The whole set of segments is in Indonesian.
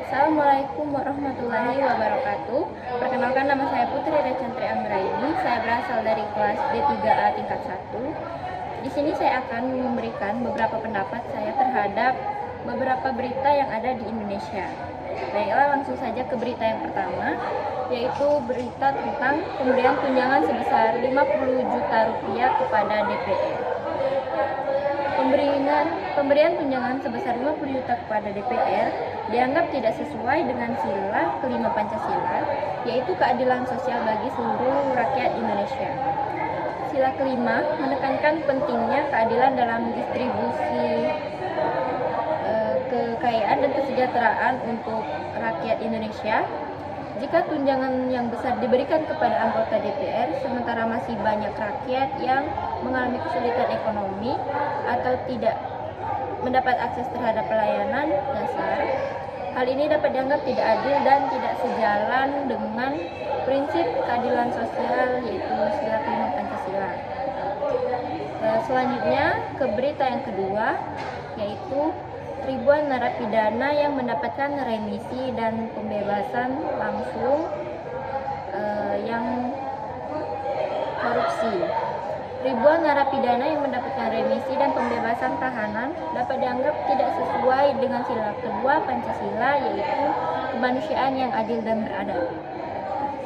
Assalamualaikum warahmatullahi wabarakatuh. Perkenalkan, nama saya Putri Recantri Anggraini. Saya berasal dari kelas D3A tingkat 1. Di sini saya akan memberikan beberapa pendapat saya terhadap beberapa berita yang ada di Indonesia. Baiklah, langsung saja ke berita yang pertama, yaitu berita tentang pemberian tunjangan sebesar 50 juta rupiah kepada DPR. Pemberian tunjangan sebesar 50 juta kepada DPR dianggap tidak sesuai dengan sila kelima Pancasila, yaitu keadilan sosial bagi seluruh rakyat Indonesia. Sila kelima menekankan pentingnya keadilan dalam distribusi kekayaan dan kesejahteraan untuk rakyat Indonesia. Jika tunjangan yang besar diberikan kepada anggota DPR, sementara masih banyak rakyat yang mengalami kesulitan ekonomi atau tidak mendapat akses terhadap pelayanan dasar, hal ini dapat dianggap tidak adil dan tidak sejalan dengan prinsip keadilan sosial, yaitu sila kelima Pancasila. Selanjutnya ke berita yang kedua, yaitu ribuan narapidana yang mendapatkan remisi dan pembebasan langsung yang korupsi. Ribuan narapidana yang mendapatkan remisi dan pembebasan tahanan dapat dianggap tidak sesuai dengan sila kedua Pancasila, yaitu kemanusiaan yang adil dan beradab.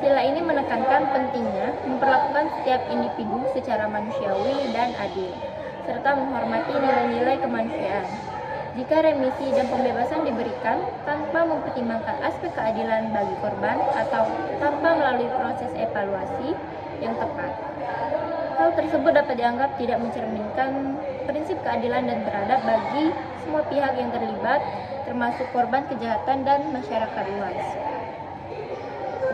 Sila ini menekankan pentingnya memperlakukan setiap individu secara manusiawi dan adil, serta menghormati nilai-nilai kemanusiaan. Jika remisi dan pembebasan diberikan tanpa mempertimbangkan aspek keadilan bagi korban atau tanpa melalui proses evaluasi yang tepat, hal tersebut dapat dianggap tidak mencerminkan prinsip keadilan dan beradab bagi semua pihak yang terlibat, termasuk korban kejahatan dan masyarakat luas.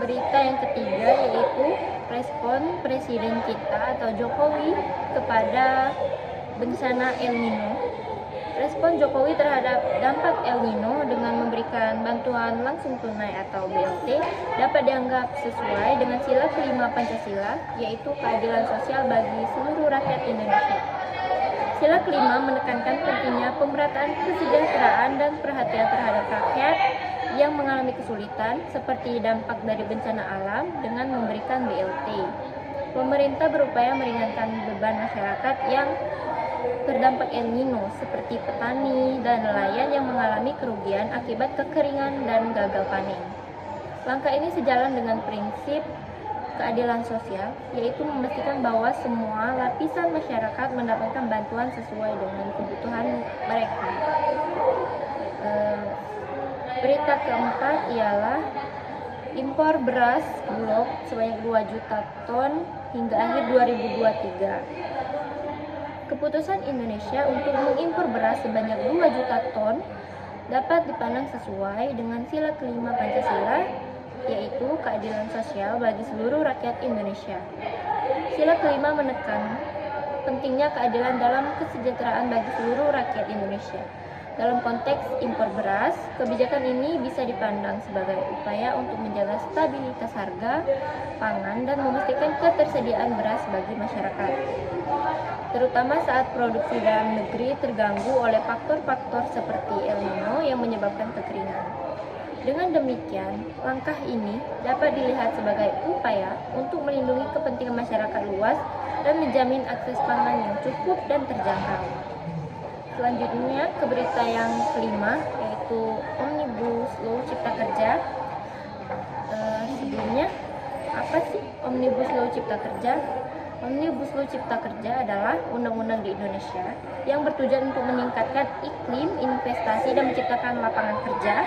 Berita yang ketiga yaitu respon Presiden kita atau Jokowi kepada bencana El Nino. Respon Jokowi terhadap dampak El Nino dengan memberikan bantuan langsung tunai atau BLT dapat dianggap sesuai dengan sila kelima Pancasila, yaitu keadilan sosial bagi seluruh rakyat Indonesia. Sila kelima menekankan pentingnya pemerataan kesejahteraan dan perhatian terhadap rakyat yang mengalami kesulitan seperti dampak dari bencana alam dengan memberikan BLT. Pemerintah berupaya meringankan beban masyarakat yang terdampak El Nino seperti petani dan nelayan yang mengalami kerugian akibat kekeringan dan gagal panen. Langkah ini sejalan dengan prinsip keadilan sosial, yaitu memastikan bahwa semua lapisan masyarakat mendapatkan bantuan sesuai dengan kebutuhan mereka. Berita keempat ialah impor beras Bulog sebanyak 2 juta ton hingga akhir 2023. Keputusan Indonesia untuk mengimpor beras sebanyak 2 juta ton dapat dipandang sesuai dengan sila kelima Pancasila, yaitu keadilan sosial bagi seluruh rakyat Indonesia. Sila kelima menekan pentingnya keadilan dalam kesejahteraan bagi seluruh rakyat Indonesia. Dalam konteks impor beras, kebijakan ini bisa dipandang sebagai upaya untuk menjaga stabilitas harga pangan dan memastikan ketersediaan beras bagi masyarakat, terutama saat produksi dalam negeri terganggu oleh faktor-faktor seperti El Nino yang menyebabkan kekeringan. Dengan demikian, langkah ini dapat dilihat sebagai upaya untuk melindungi kepentingan masyarakat luas dan menjamin akses pangan yang cukup dan terjangkau. Selanjutnya ke berita yang kelima, yaitu Omnibus Law Cipta Kerja. Sebelumnya, apa sih Omnibus Law Cipta Kerja? Omnibus Law Cipta Kerja adalah undang-undang di Indonesia yang bertujuan untuk meningkatkan iklim investasi dan menciptakan lapangan kerja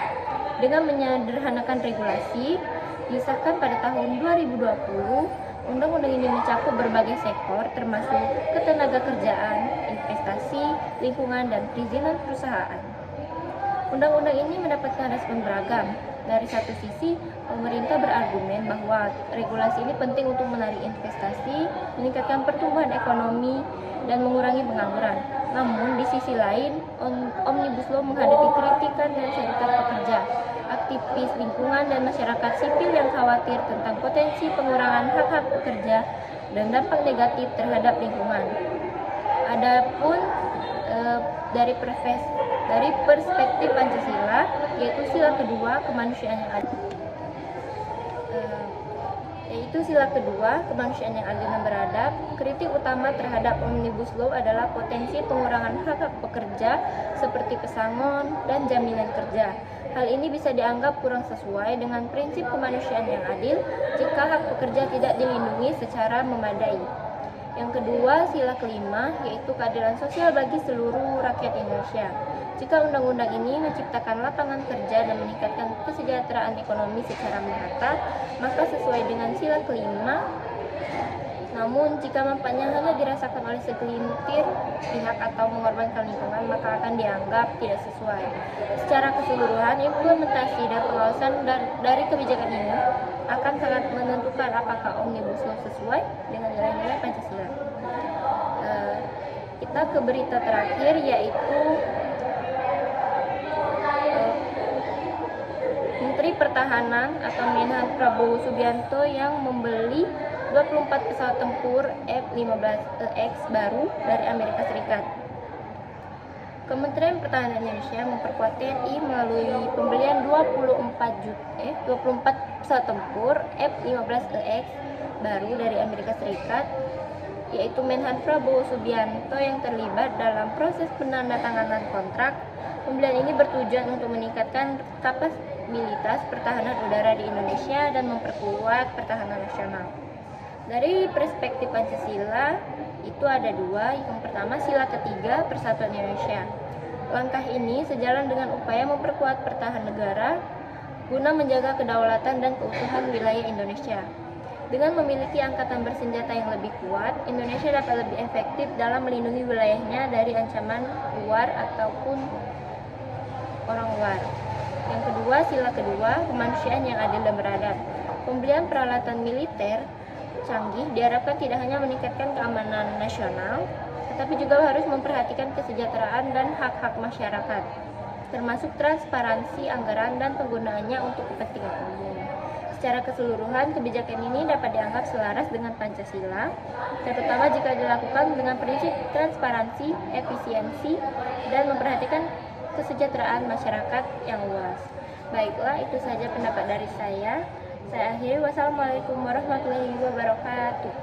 dengan menyederhanakan regulasi. Disahkan pada tahun 2020, undang-undang ini mencakup berbagai sektor termasuk ketenagakerjaan, investasi, lingkungan, dan perizinan perusahaan. Undang-undang ini mendapatkan respon beragam. Dari satu sisi, pemerintah berargumen bahwa regulasi ini penting untuk menarik investasi, meningkatkan pertumbuhan ekonomi, dan mengurangi pengangguran. Namun, di sisi lain, Omnibus Law menghadapi kritikan dari serikat pekerja, aktivis lingkungan, dan masyarakat sipil yang khawatir tentang potensi pengurangan hak-hak pekerja dan dampak negatif terhadap lingkungan. Adapun dari perspektif Pancasila, yaitu sila kedua kemanusiaan yang adil. Sila kedua, kemanusiaan yang adil dan beradab. Kritik utama terhadap Omnibus Law adalah potensi pengurangan hak-hak pekerja seperti pesangon dan jaminan kerja. Hal ini bisa dianggap kurang sesuai dengan prinsip kemanusiaan yang adil jika hak pekerja tidak dilindungi secara memadai. Yang kedua, sila kelima, yaitu keadilan sosial bagi seluruh rakyat Indonesia. Jika undang-undang ini menciptakan lapangan kerja dan meningkatkan kesejahteraan ekonomi secara merata, maka sesuai dengan sila kelima. Namun, jika manfaatnya hanya dirasakan oleh segelintir pihak atau mengorbankan lingkungan, maka akan dianggap tidak sesuai. Secara keseluruhan, implementasi dan pengawasan dari kebijakan ini akan sangat menentukan apakah Omnibus Law sesuai dengan nilai-nilai Pancasila. Kita ke berita terakhir, yaitu Menteri Pertahanan atau Menhan Prabowo Subianto yang membeli 24 pesawat tempur F-15EX baru dari Amerika Serikat. Kementerian Pertahanan Indonesia memperkuat TNI melalui pembelian 24 pesawat tempur F-15EX baru dari Amerika Serikat, yaitu Menhan Prabowo Subianto yang terlibat dalam proses penandatanganan kontrak. Pembelian ini bertujuan untuk meningkatkan kapasitas pertahanan udara di Indonesia dan memperkuat pertahanan nasional. Dari perspektif Pancasila, itu ada dua. Yang pertama, sila ketiga, Persatuan Indonesia. Langkah ini sejalan dengan upaya memperkuat pertahanan negara guna menjaga kedaulatan dan keutuhan wilayah Indonesia. Dengan memiliki angkatan bersenjata yang lebih kuat, Indonesia dapat lebih efektif dalam melindungi wilayahnya dari ancaman luar ataupun orang luar. Yang kedua, sila kedua, kemanusiaan yang adil dan beradab. Pembelian peralatan militer canggih diharapkan tidak hanya meningkatkan keamanan nasional, tetapi juga harus memperhatikan kesejahteraan dan hak-hak masyarakat, termasuk transparansi anggaran dan penggunaannya untuk kepentingan umum. Secara keseluruhan, kebijakan ini dapat dianggap selaras dengan Pancasila, terutama jika dilakukan dengan prinsip transparansi, efisiensi, dan memperhatikan kesejahteraan masyarakat yang luas. Baiklah, itu saja pendapat dari saya. Saya akhiri. Wassalamualaikum warahmatullahi wabarakatuh.